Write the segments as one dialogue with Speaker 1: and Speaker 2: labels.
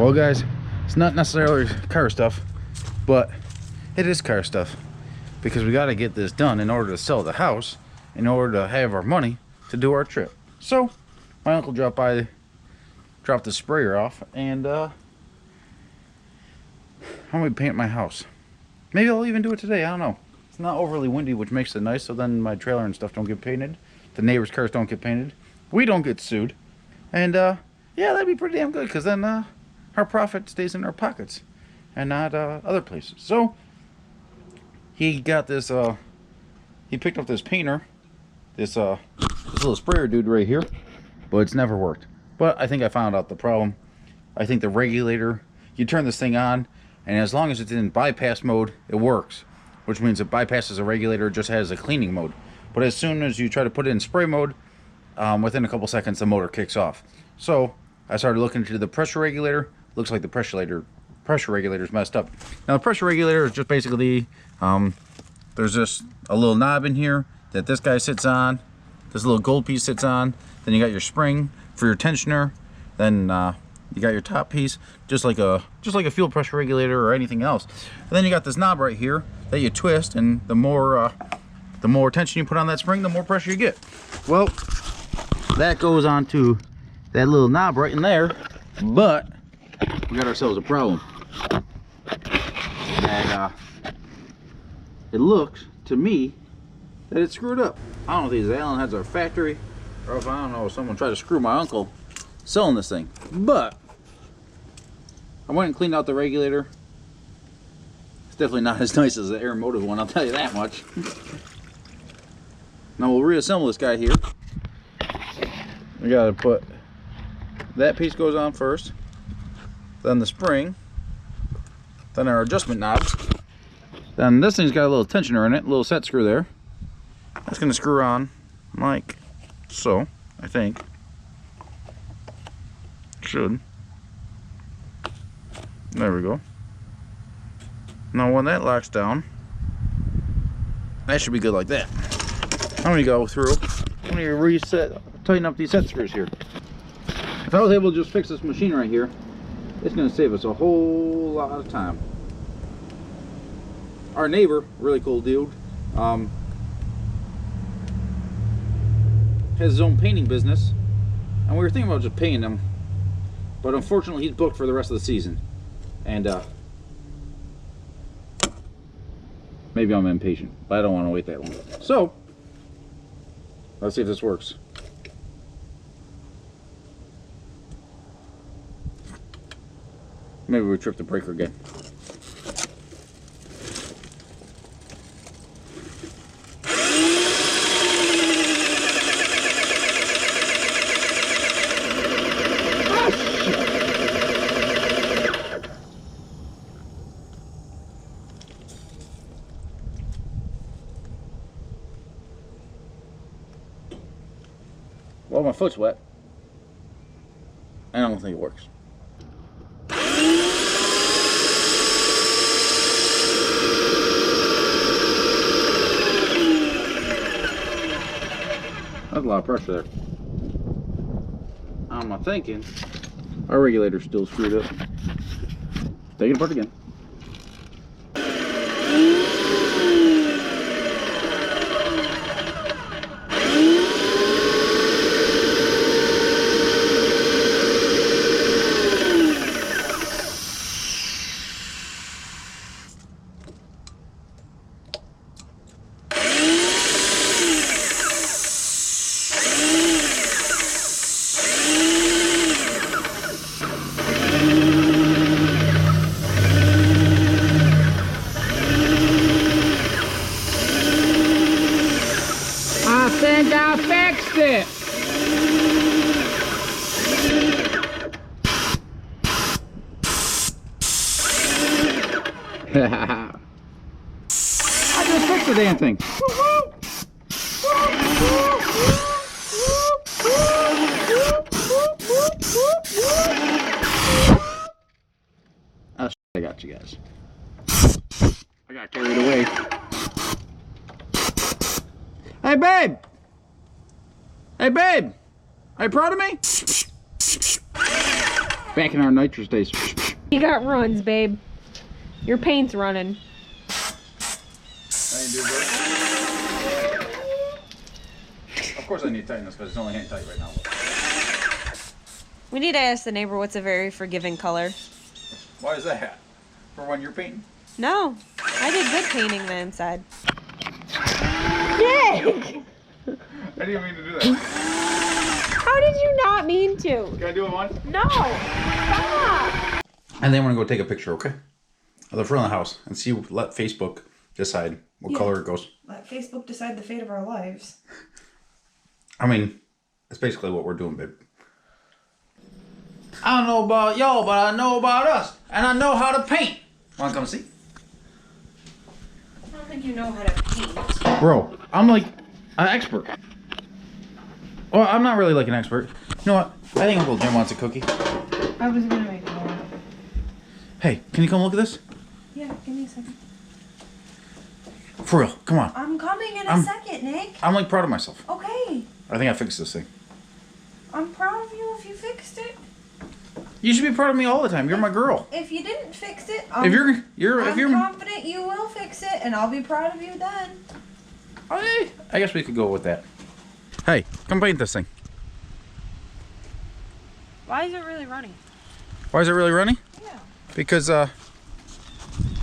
Speaker 1: Well guys, it's not necessarily car stuff, but it is car stuff, because we got to get this done in order to sell the house, in order to have our money to do our trip. So my uncle dropped the sprayer off, and I'm gonna paint my house. Maybe I'll even do it today, I don't know. It's not overly windy, which makes it nice, so then my trailer and stuff don't get painted, the neighbors' cars don't get painted, we don't get sued, and yeah, that'd be pretty damn good, because then our profit stays in our pockets and not other places. So he got this he picked up this painter, this little sprayer dude right here, but it's never worked. But I think I found out the problem. I think the regulator, you turn this thing on, and as long as it's in bypass mode, it works, which means it bypasses the regulator, just has a cleaning mode. But as soon as you try to put it in spray mode, within a couple seconds the motor kicks off. So I started looking into the pressure regulator. Looks like the pressure regulator is messed up. Now the pressure regulator is just basically there's just a little knob in here that this guy sits on, this little gold piece sits on, then you got your spring for your tensioner, then you got your top piece, just like a fuel pressure regulator or anything else. And then you got this knob right here that you twist, and the more tension you put on that spring, the more pressure you get. Well, that goes onto that little knob right in there, but we got ourselves a problem. And it looks to me that it's screwed up. I don't know if these Allen heads are factory, or if, I don't know, if someone tried to screw my uncle selling this thing. But I went and cleaned out the regulator. It's definitely not as nice as the Air Motive one, I'll tell you that much. Now we'll reassemble this guy here. We gotta put that piece goes on first, then the spring, then our adjustment knobs, then this thing's got a little tensioner in it, a little set screw there. That's gonna screw on like so, I think. Should. There we go. Now when that locks down, that should be good like that. I'm gonna go through, I'm gonna tighten up these set screws here. If I was able to just fix this machine right here, it's gonna save us a whole lot of time. Our neighbor, really cool dude, has his own painting business, and we were thinking about just paying him, but unfortunately he's booked for the rest of the season, and maybe I'm impatient, but I don't want to wait that long. So let's see if this works. Maybe we tripped the breaker again. Well, my foot's wet. I don't think it works. That's a lot of pressure there. I'm thinking our regulator's still screwed up. Take it apart again.
Speaker 2: think I fixed it. I just fixed the damn thing. Oh, I got you guys. I got carried away. Hey, babe! Hey, babe! Are you proud of me?
Speaker 1: Back in our nitrous days.
Speaker 3: You got runs, babe. Your paint's running.
Speaker 1: Of course I need to tighten this because it's only hand tight right now.
Speaker 3: We need to ask the neighbor what's a very forgiving color.
Speaker 1: Why is that? For when you're painting?
Speaker 3: No, I did good painting the inside. Nick!
Speaker 1: I didn't mean to do that.
Speaker 3: How did you not mean to?
Speaker 1: Can I do it once?
Speaker 3: No! Stop!
Speaker 1: And then we're gonna go take a picture, okay? Of the front of the house and see. Let Facebook decide what color it goes.
Speaker 4: Let Facebook decide the fate of our lives.
Speaker 1: I mean, that's basically what we're doing, babe. I don't know about y'all, but I know about us, and I know how to paint. Wanna come see?
Speaker 3: I don't think you know how to paint.
Speaker 1: Bro, I'm like an expert. Well, I'm not really like an expert. You know what? I think Uncle Jim wants a cookie.
Speaker 4: I was gonna make one.
Speaker 1: Hey, can you come look at this?
Speaker 4: Yeah, give me a second.
Speaker 1: For real, come on.
Speaker 4: I'm coming in a second, Nick.
Speaker 1: I'm like proud of myself.
Speaker 4: Okay.
Speaker 1: I think I fixed this thing.
Speaker 4: I'm proud of you if you fixed it.
Speaker 1: You should be proud of me all the time. You're my girl.
Speaker 4: If you didn't fix it,
Speaker 1: If you're
Speaker 4: I'm confident you will fix it, and I'll be proud of you then.
Speaker 1: Hey, I guess we could go with that. Hey, come paint this thing.
Speaker 3: Why is it really running?
Speaker 1: Why is it really running?
Speaker 4: Yeah.
Speaker 1: Because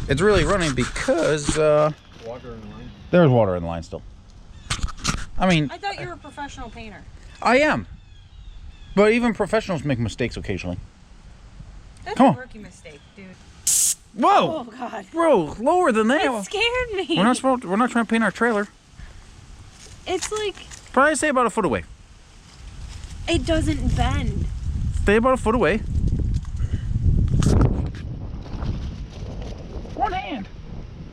Speaker 1: it's really running because
Speaker 2: Water in the line.
Speaker 1: there's water in the line still. I mean,
Speaker 3: I thought you were a professional painter.
Speaker 1: I am. But even professionals make mistakes occasionally.
Speaker 3: That's
Speaker 1: Come
Speaker 3: a
Speaker 1: on.
Speaker 3: rookie mistake, dude.
Speaker 1: Whoa!
Speaker 3: Oh God.
Speaker 1: Bro, lower than that.
Speaker 3: It scared me.
Speaker 1: We're not trying to paint our trailer.
Speaker 3: It's like
Speaker 1: Probably stay about a foot away.
Speaker 3: it doesn't bend.
Speaker 1: Stay about a foot away. One hand.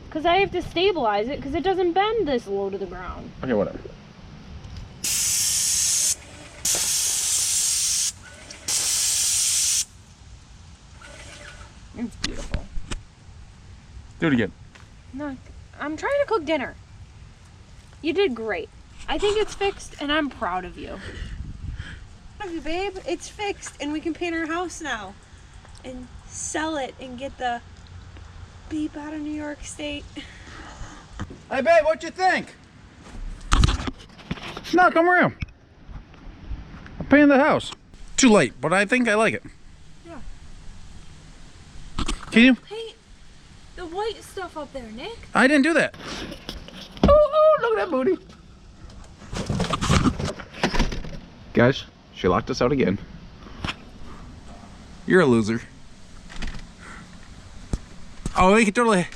Speaker 3: Cause I have to stabilize it because it doesn't bend this low to the ground.
Speaker 1: Okay, whatever.
Speaker 3: It's beautiful.
Speaker 1: Do it again.
Speaker 3: No, I'm trying to cook dinner. You did great. I think it's fixed, and I'm proud of you. Proud of you, babe. It's fixed, and we can paint our house now, and sell it, and get the beep out of New York State.
Speaker 1: Hey, babe, what you think? No, come around. I'm painting the house. Too late, but I think I like it.
Speaker 3: Yeah.
Speaker 1: Can you?
Speaker 3: Paint the white stuff up there, Nick.
Speaker 1: I didn't do that. Oh, look at that booty. Guys, she locked us out again. You're a loser. Oh, we can totally.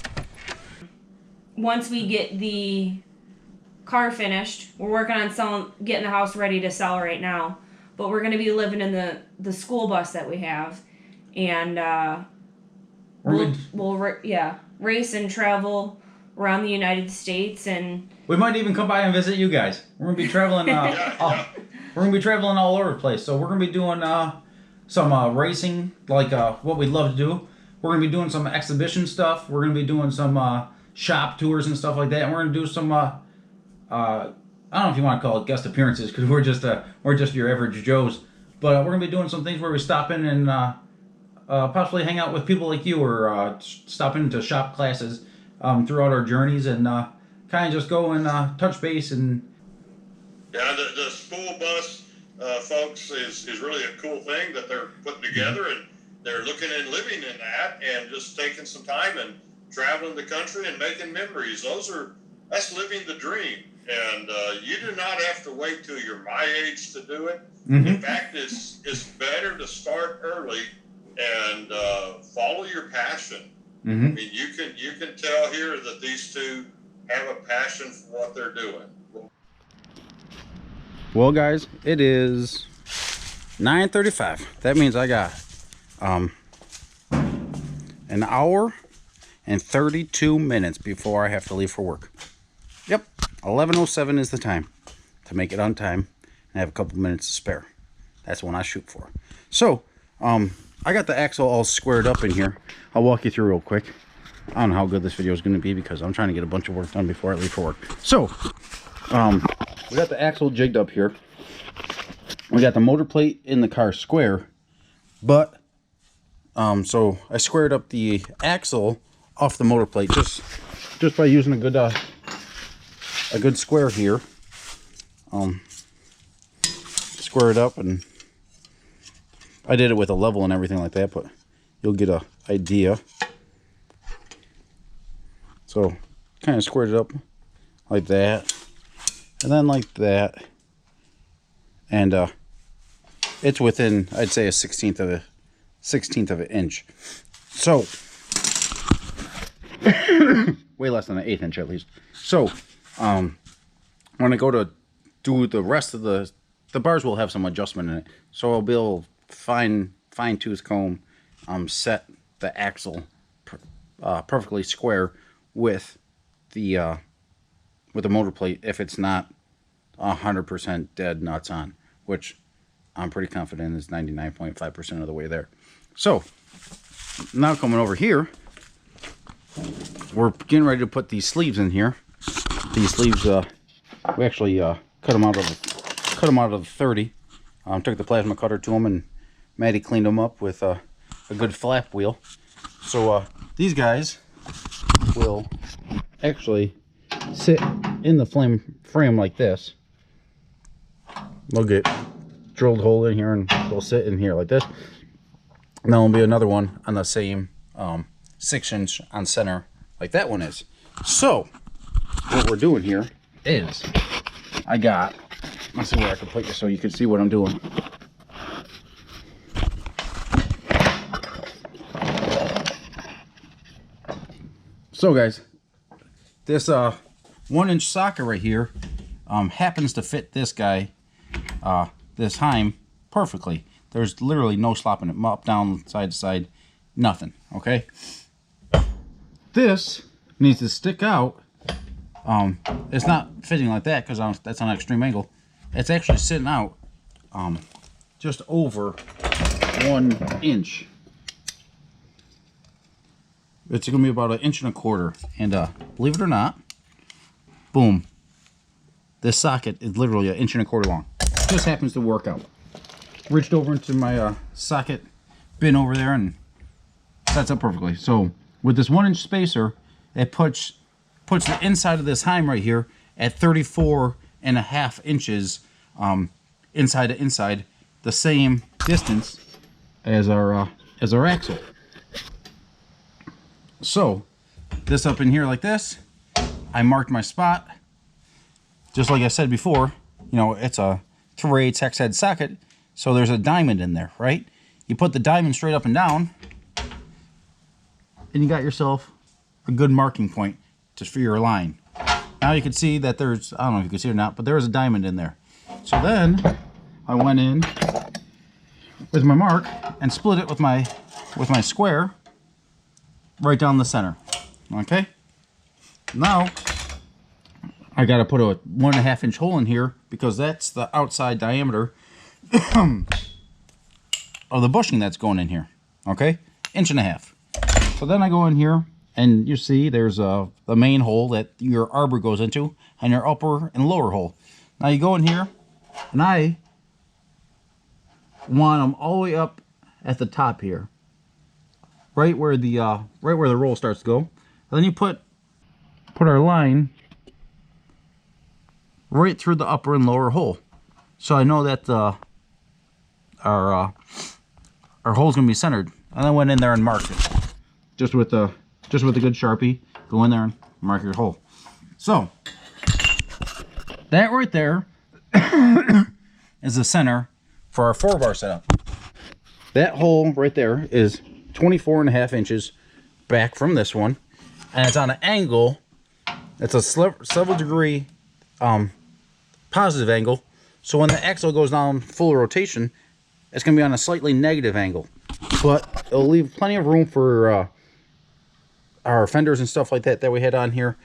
Speaker 5: Once we get the car finished, we're working on getting the house ready to sell right now. But we're going to be living in the school bus that we have, and we'll race and travel around the United States, and
Speaker 1: We might even come by and visit you guys. We're gonna be traveling. We're gonna be traveling all over the place. So we're gonna be doing some racing, like what we'd love to do. We're gonna be doing some exhibition stuff. We're gonna be doing some shop tours and stuff like that. And we're gonna do some I don't know if you want to call it guest appearances because we're just your average Joes. But we're gonna be doing some things where we stop in and possibly hang out with people like you, or stop into shop classes throughout our journeys, and kind of just go and touch base. And
Speaker 6: yeah, the school bus folks is really a cool thing that they're putting together, and they're looking and living in that, and just taking some time and traveling the country and making memories. That's living the dream. And you do not have to wait till you're my age to do it.
Speaker 1: Mm-hmm.
Speaker 6: In fact, it's better to start early and follow your passion.
Speaker 1: Mm-hmm.
Speaker 6: I mean, you can tell here that these two have a passion for what they're doing.
Speaker 1: Well, guys, it is 9:35. That means I got an hour and 32 minutes before I have to leave for work. Yep, 11:07 is the time to make it on time and have a couple minutes to spare. That's when I shoot for. So, I got the axle all squared up in here. I'll walk you through real quick. I don't know how good this video is going to be because I'm trying to get a bunch of work done before I leave for work. So, we got the axle jigged up here. We got the motor plate in the car square, but So I squared up the axle off the motor plate just by using a good square here. Square it up, and I did it with a level and everything like that, but you'll get a idea. So kind of squared it up like that, and then like that, and it's within, I'd say, a 1/16 of an inch. So way less than an 1/8 inch at least. So when I go to do the rest of the bars will have some adjustment in it, so I'll be able to fine tooth comb set the axle perfectly square with the motor plate if it's not 100% dead nuts on, which I'm pretty confident is 99.5% of the way there. So now coming over here, we're getting ready to put these sleeves in here. These sleeves, we actually cut them out of the 30. Took the plasma cutter to them, and Maddie cleaned them up with a good flap wheel. So these guys will actually sit in the frame like this. They'll get drilled hole in here, and they'll sit in here like this. And there'll be another one on the same 6-inch on center like that one is. So what we're doing here is let's see where I can put you so you can see what I'm doing. So guys, this 1-inch socket right here happens to fit this guy, this Heim, perfectly. There's literally no slopping it up, down, side to side, nothing. Okay, this needs to stick out. It's not fitting like that because that's on an extreme angle. It's actually sitting out just over 1 inch. It's gonna be about 1.25 inches, and believe it or not, boom, this socket is literally 1.25 inches long. Just happens to work out. Reached over into my socket bin over there and sets up perfectly. So with this 1-inch spacer, it puts the inside of this Heim right here at 34.5 inches inside to inside, the same distance as our axle. So this up in here like this, I marked my spot. Just like I said before, you know, it's a 3/8 hex head socket, so there's a diamond in there, right? You put the diamond straight up and down, and you got yourself a good marking point just for your line. Now you can see that there's, I don't know if you can see it or not, but there is a diamond in there. So then I went in with my mark and split it with my square right down the center. Okay, now I got to put a 1.5 inch hole in here because that's the outside diameter of the bushing that's going in here. Okay, 1.5 inches. So then I go in here, and you see there's the main hole that your arbor goes into, and your upper and lower hole. Now you go in here, and I want them all the way up at the top here, right where the roll starts to go. And then you put our line right through the upper and lower hole. So I know that our hole's gonna be centered. And I went in there and marked it just with a good Sharpie. Go in there and mark your hole. So that right there is the center for our 4-bar setup. That hole right there is 24.5 inches back from this one, and it's on an angle. It's a several degree positive angle, so when the axle goes down full rotation, it's going to be on a slightly negative angle, but it'll leave plenty of room for our fenders and stuff like that we had on here,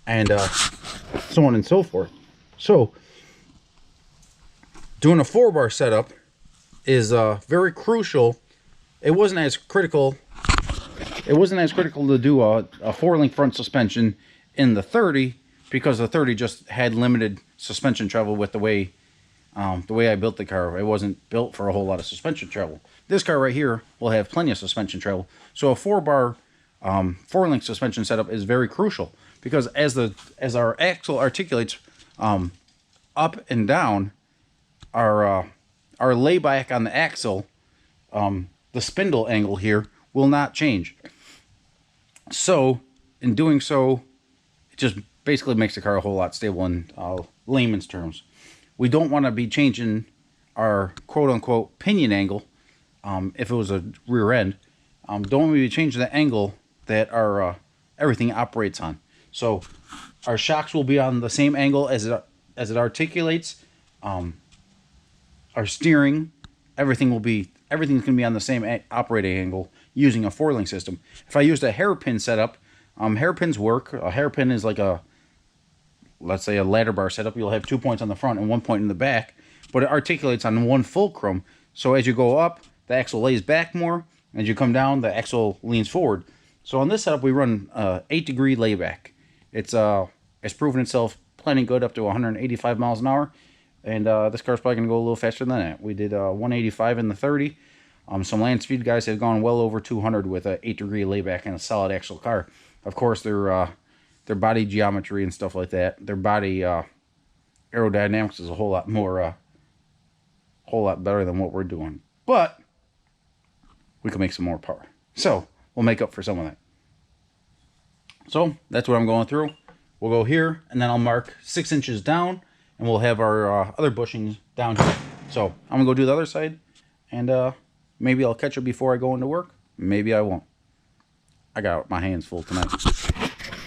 Speaker 1: and so on and so forth. So doing a 4-bar setup is very crucial. It wasn't as critical to do a 4-link front suspension in the 30 because the 30 just had limited suspension travel with the way the way I built the car, it wasn't built for a whole lot of suspension travel. This car right here will have plenty of suspension travel. So a 4-bar 4-link suspension setup is very crucial, because as our axle articulates up and down, our layback on the axle, the spindle angle here will not change. So in doing so, it just basically makes the car a whole lot stable in layman's terms. We don't want to be changing our quote-unquote pinion angle if it was a rear end. Don't want to be changing the angle that our everything operates on. So our shocks will be on the same angle as it articulates. Our steering, everything's going to be on the same operating angle using a 4-link system. If I used a hairpin setup, hairpins work. A hairpin is like let's say a ladder bar setup. You'll have 2 points on the front and 1 point in the back, but it articulates on one fulcrum. So as you go up, the axle lays back more. As you come down, the axle leans forward. So on this setup, we run 8-degree layback. It's proven itself plenty good up to 185 miles an hour. And this car's probably going to go a little faster than that. We did 185 in the 30. Some land speed guys have gone well over 200 with a 8-degree layback and a solid axle car. Of course, their body geometry and stuff like that, their body aerodynamics is a whole lot better than what we're doing. But we can make some more power. So we'll make up for some of that. So that's what I'm going through. We'll go here, and then I'll mark 6 inches down, and we'll have our other bushings down here. So I'm going to go do the other side, and maybe I'll catch it before I go into work. Maybe I won't. I got my hands full tonight.